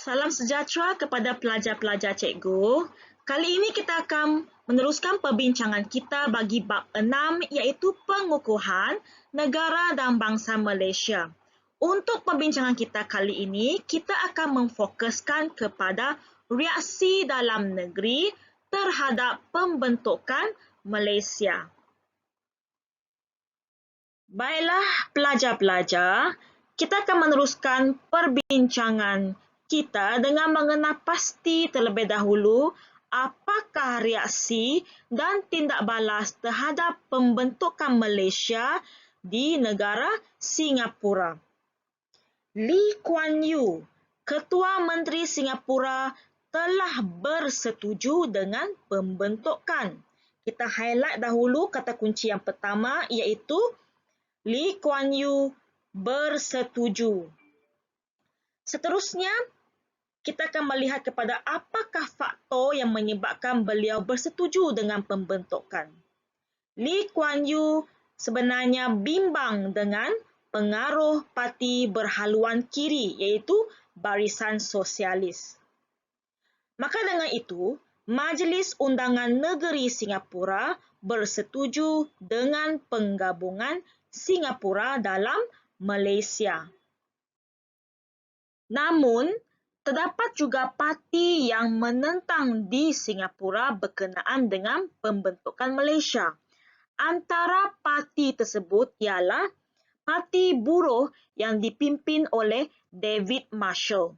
Salam sejahtera kepada pelajar-pelajar cikgu. Kali ini kita akan meneruskan perbincangan kita bagi bab 6 iaitu pengukuhan negara dan bangsa Malaysia. Untuk perbincangan kita kali ini, kita akan memfokuskan kepada reaksi dalam negeri terhadap pembentukan Malaysia. Baiklah pelajar-pelajar, kita akan meneruskan perbincangan kita dengan mengenal pasti terlebih dahulu apakah reaksi dan tindak balas terhadap pembentukan Malaysia di negara Singapura. Lee Kuan Yew, Ketua Menteri Singapura, telah bersetuju dengan pembentukan. Kita highlight dahulu kata kunci yang pertama iaitu Lee Kuan Yew bersetuju. Seterusnya, kita akan melihat kepada apakah faktor yang menyebabkan beliau bersetuju dengan pembentukan. Lee Kuan Yew sebenarnya bimbang dengan pengaruh parti berhaluan kiri iaitu Barisan Sosialis. Maka dengan itu, Majlis Undangan Negeri Singapura bersetuju dengan penggabungan Singapura dalam Malaysia. Namun, terdapat juga parti yang menentang di Singapura berkenaan dengan pembentukan Malaysia. Antara parti tersebut ialah Parti Buruh yang dipimpin oleh David Marshall.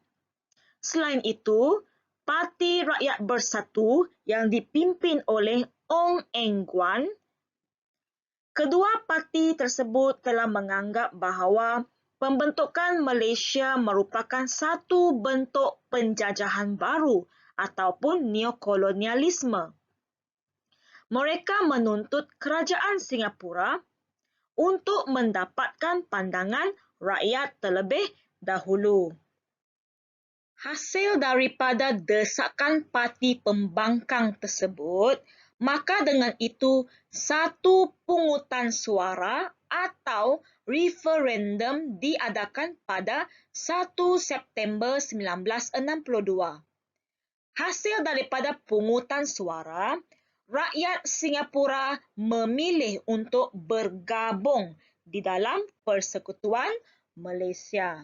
Selain itu, Parti Rakyat Bersatu yang dipimpin oleh Ong Eng Guan. Kedua parti tersebut telah menganggap bahawa pembentukan Malaysia merupakan satu bentuk penjajahan baru ataupun neokolonialisme. Mereka menuntut kerajaan Singapura untuk mendapatkan pandangan rakyat terlebih dahulu. Hasil daripada desakan parti pembangkang tersebut, maka dengan itu satu pungutan suara atau referendum diadakan pada 1 September 1962. Hasil daripada pungutan suara, rakyat Singapura memilih untuk bergabung di dalam Persekutuan Malaysia.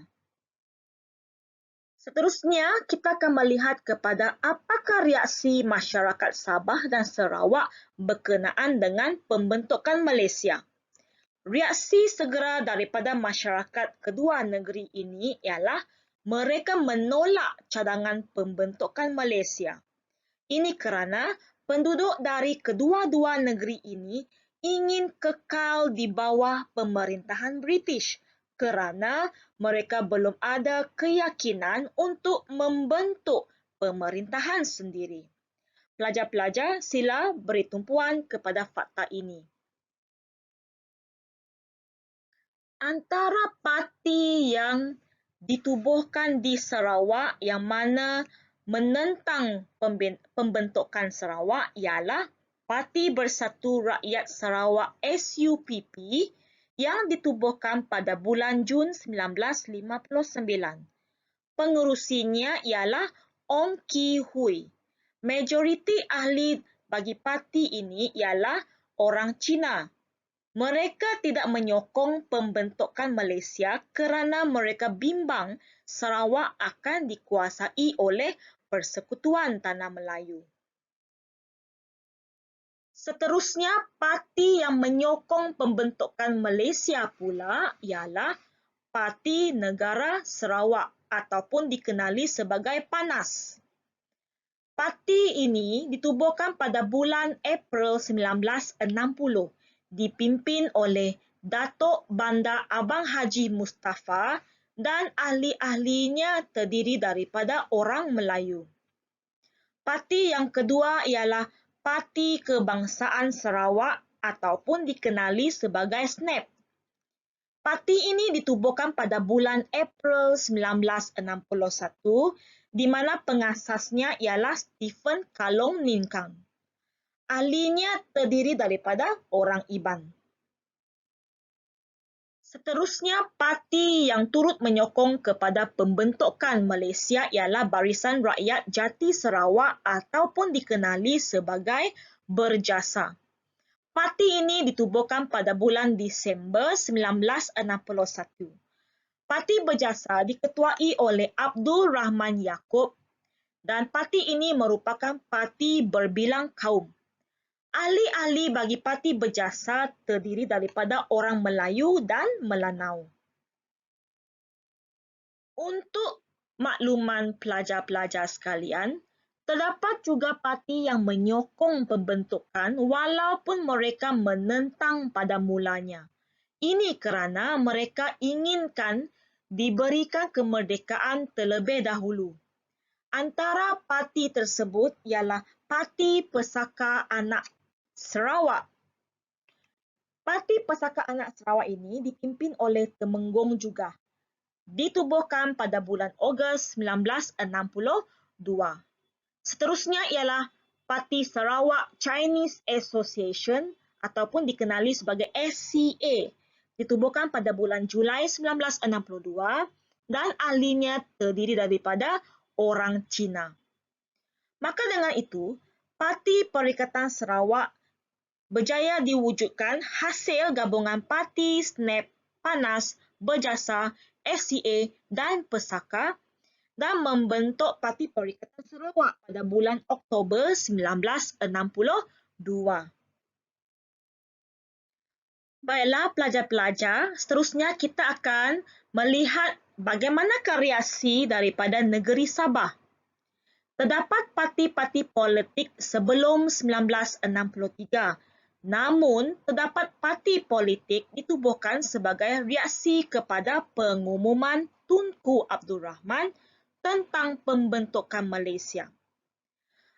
Seterusnya, kita akan melihat kepada apakah reaksi masyarakat Sabah dan Sarawak berkenaan dengan pembentukan Malaysia. Reaksi segera daripada masyarakat kedua negeri ini ialah mereka menolak cadangan pembentukan Malaysia. Ini kerana penduduk dari kedua-dua negeri ini ingin kekal di bawah pemerintahan British kerana mereka belum ada keyakinan untuk membentuk pemerintahan sendiri. Pelajar-pelajar sila beri tumpuan kepada fakta ini. Antara parti yang ditubuhkan di Sarawak yang mana menentang pembentukan Sarawak ialah Parti Bersatu Rakyat Sarawak SUPP yang ditubuhkan pada bulan Jun 1959. Pengerusinya ialah Ong Ki Hui. Majoriti ahli bagi parti ini ialah orang Cina. Mereka tidak menyokong pembentukan Malaysia kerana mereka bimbang Sarawak akan dikuasai oleh Persekutuan Tanah Melayu. Seterusnya, parti yang menyokong pembentukan Malaysia pula ialah Parti Negara Sarawak ataupun dikenali sebagai PANAS. Parti ini ditubuhkan pada bulan April 1960. Dipimpin oleh Datuk Bandar Abang Haji Mustafa dan ahli-ahlinya terdiri daripada orang Melayu. Parti yang kedua ialah Parti Kebangsaan Sarawak ataupun dikenali sebagai SNAP. Parti ini ditubuhkan pada bulan April 1961 di mana pengasasnya ialah Stephen Kalong Ninkang. Ahlinya terdiri daripada orang Iban. Seterusnya, parti yang turut menyokong kepada pembentukan Malaysia ialah Barisan Rakyat Jati Sarawak ataupun dikenali sebagai Berjasa. Parti ini ditubuhkan pada bulan Disember 1961. Parti Berjasa diketuai oleh Abdul Rahman Yaakob dan parti ini merupakan parti berbilang kaum. Ahli-ahli bagi Parti Berjasa terdiri daripada orang Melayu dan Melanau. Untuk makluman pelajar-pelajar sekalian, terdapat juga parti yang menyokong pembentukan walaupun mereka menentang pada mulanya. Ini kerana mereka inginkan diberikan kemerdekaan terlebih dahulu. Antara parti tersebut ialah Parti Pesaka Anak Sarawak. Parti Pesaka Anak Sarawak ini dipimpin oleh Temenggung juga. Ditubuhkan pada bulan Ogos 1962. Seterusnya ialah Parti Sarawak Chinese Association ataupun dikenali sebagai SCA. Ditubuhkan pada bulan Julai 1962 dan ahlinya terdiri daripada orang Cina. Maka dengan itu, Parti Perikatan Sarawak berjaya diwujudkan hasil gabungan parti SNAP, PANAS, Berjasa, SCA dan Pesaka dan membentuk Parti Perikatan Sarawak pada bulan Oktober 1962. Baiklah pelajar-pelajar, seterusnya kita akan melihat bagaimanakah reaksi daripada negeri Sabah. Terdapat parti-parti politik sebelum 1963. Namun, terdapat parti politik ditubuhkan sebagai reaksi kepada pengumuman Tunku Abdul Rahman tentang pembentukan Malaysia.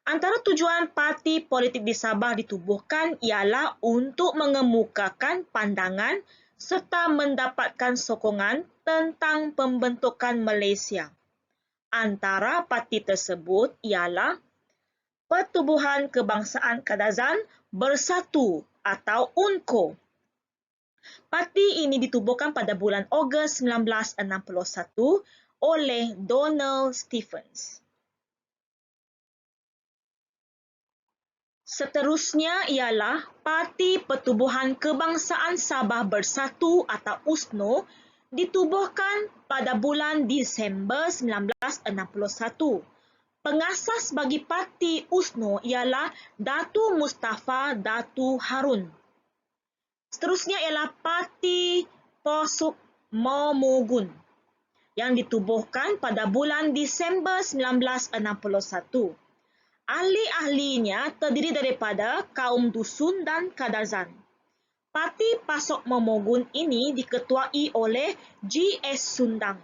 Antara tujuan parti politik di Sabah ditubuhkan ialah untuk mengemukakan pandangan serta mendapatkan sokongan tentang pembentukan Malaysia. Antara parti tersebut ialah Pertubuhan Kebangsaan Kadazan Bersatu atau UNKO. Parti ini ditubuhkan pada bulan Ogos 1961 oleh Donald Stephens. Seterusnya ialah Parti Pertubuhan Kebangsaan Sabah Bersatu atau USNO ditubuhkan pada bulan Disember 1961. Pengasas bagi Parti USNO ialah Datu Mustafa Datu Harun. Seterusnya ialah Parti Posuk Momogun yang ditubuhkan pada bulan Disember 1961. Ahli-ahlinya terdiri daripada kaum dusun dan kadazan. Parti Pasok Momogun ini diketuai oleh G.S. Sundang.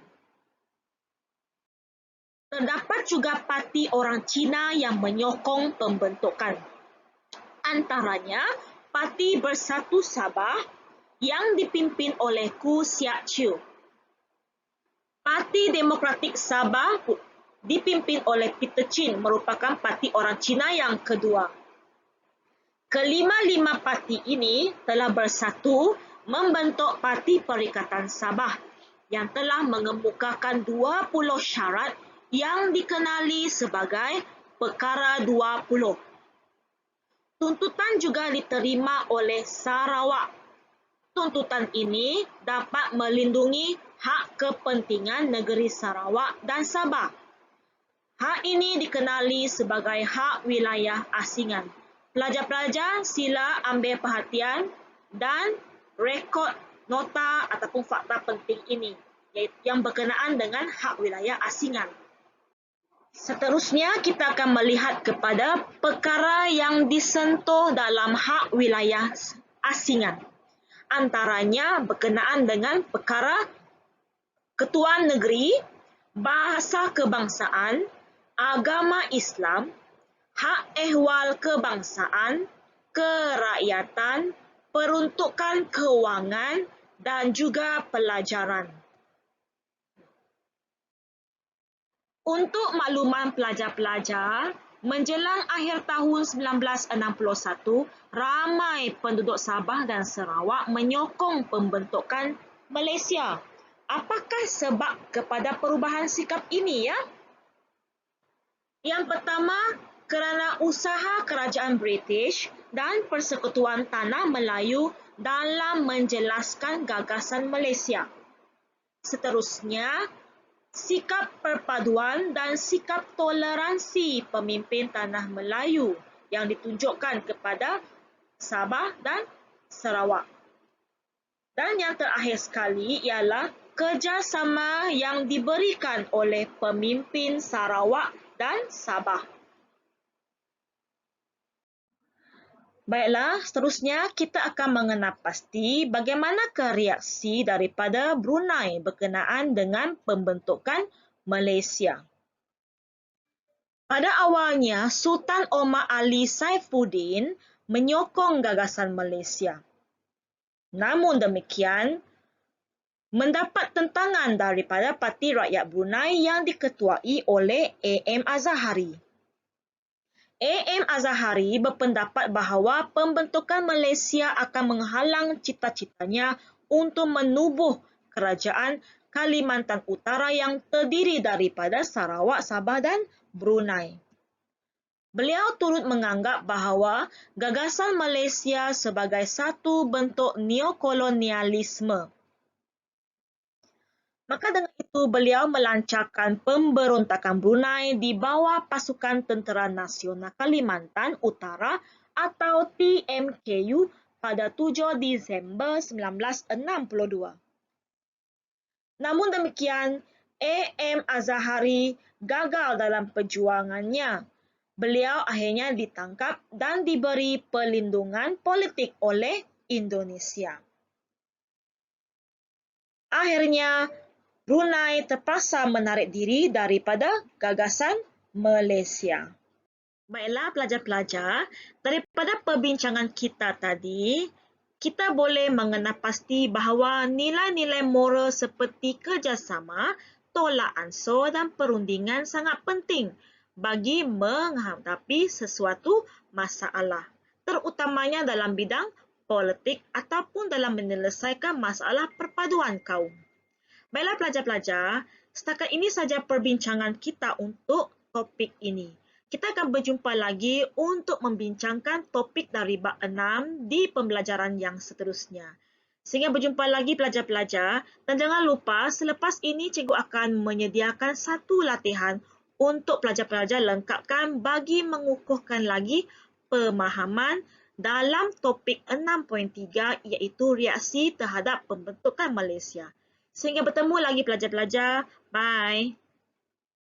Terdapat juga parti orang Cina yang menyokong pembentukan. Antaranya, Parti Bersatu Sabah yang dipimpin oleh Koo Siak Chew. Parti Demokratik Sabah dipimpin oleh Peter Chin, merupakan parti orang Cina yang kedua. Kelima-lima parti ini telah bersatu membentuk Parti Perikatan Sabah yang telah mengemukakan 20 syarat yang dikenali sebagai Perkara 20. Tuntutan juga diterima oleh Sarawak. Tuntutan ini dapat melindungi hak kepentingan negeri Sarawak dan Sabah. Hak ini dikenali sebagai hak wilayah asingan. Pelajar-pelajar sila ambil perhatian dan rekod nota ataupun fakta penting ini yang berkenaan dengan hak wilayah asingan. Seterusnya kita akan melihat kepada perkara yang disentuh dalam hak wilayah asingan. Antaranya berkenaan dengan perkara ketuan negeri, bahasa kebangsaan, agama Islam, hak ehwal kebangsaan, kerakyatan, peruntukan kewangan dan juga pelajaran. Untuk makluman pelajar-pelajar, menjelang akhir tahun 1961, ramai penduduk Sabah dan Sarawak menyokong pembentukan Malaysia. Apakah sebab kepada perubahan sikap ini ya? Yang pertama, kerana usaha kerajaan British dan Persekutuan Tanah Melayu dalam menjelaskan gagasan Malaysia. Seterusnya, sikap perpaduan dan sikap toleransi pemimpin Tanah Melayu yang ditunjukkan kepada Sabah dan Sarawak. Dan yang terakhir sekali ialah kerjasama yang diberikan oleh pemimpin Sarawak dan Sabah. Baiklah, seterusnya kita akan mengenal pasti bagaimanakah reaksi daripada Brunei berkenaan dengan pembentukan Malaysia. Pada awalnya, Sultan Omar Ali Saifuddin menyokong gagasan Malaysia. Namun demikian, mendapat tentangan daripada Parti Rakyat Brunei yang diketuai oleh A.M. Azahari. A.M. Azahari berpendapat bahawa pembentukan Malaysia akan menghalang cita-citanya untuk menubuh kerajaan Kalimantan Utara yang terdiri daripada Sarawak, Sabah dan Brunei. Beliau turut menganggap bahawa gagasan Malaysia sebagai satu bentuk neokolonialisme. Maka dengan itu beliau melancarkan pemberontakan Brunei di bawah Pasukan Tentera Nasional Kalimantan Utara atau TMKU pada 7 Disember 1962. Namun demikian, A.M. Azahari gagal dalam perjuangannya. Beliau akhirnya ditangkap dan diberi perlindungan politik oleh Indonesia. Akhirnya, Brunei terpaksa menarik diri daripada gagasan Malaysia. Baiklah pelajar-pelajar, daripada perbincangan kita tadi, kita boleh mengenal pasti bahawa nilai-nilai moral seperti kerjasama, tolak ansur dan perundingan sangat penting bagi menghadapi sesuatu masalah, terutamanya dalam bidang politik ataupun dalam menyelesaikan masalah perpaduan kaum. Baiklah pelajar-pelajar, setakat ini saja perbincangan kita untuk topik ini. Kita akan berjumpa lagi untuk membincangkan topik dari bab 6 di pembelajaran yang seterusnya. Sehingga berjumpa lagi pelajar-pelajar dan jangan lupa selepas ini cikgu akan menyediakan satu latihan untuk pelajar-pelajar lengkapkan bagi mengukuhkan lagi pemahaman dalam topik 6.3 iaitu reaksi terhadap pembentukan Malaysia. Sehingga bertemu lagi pelajar-pelajar. Bye.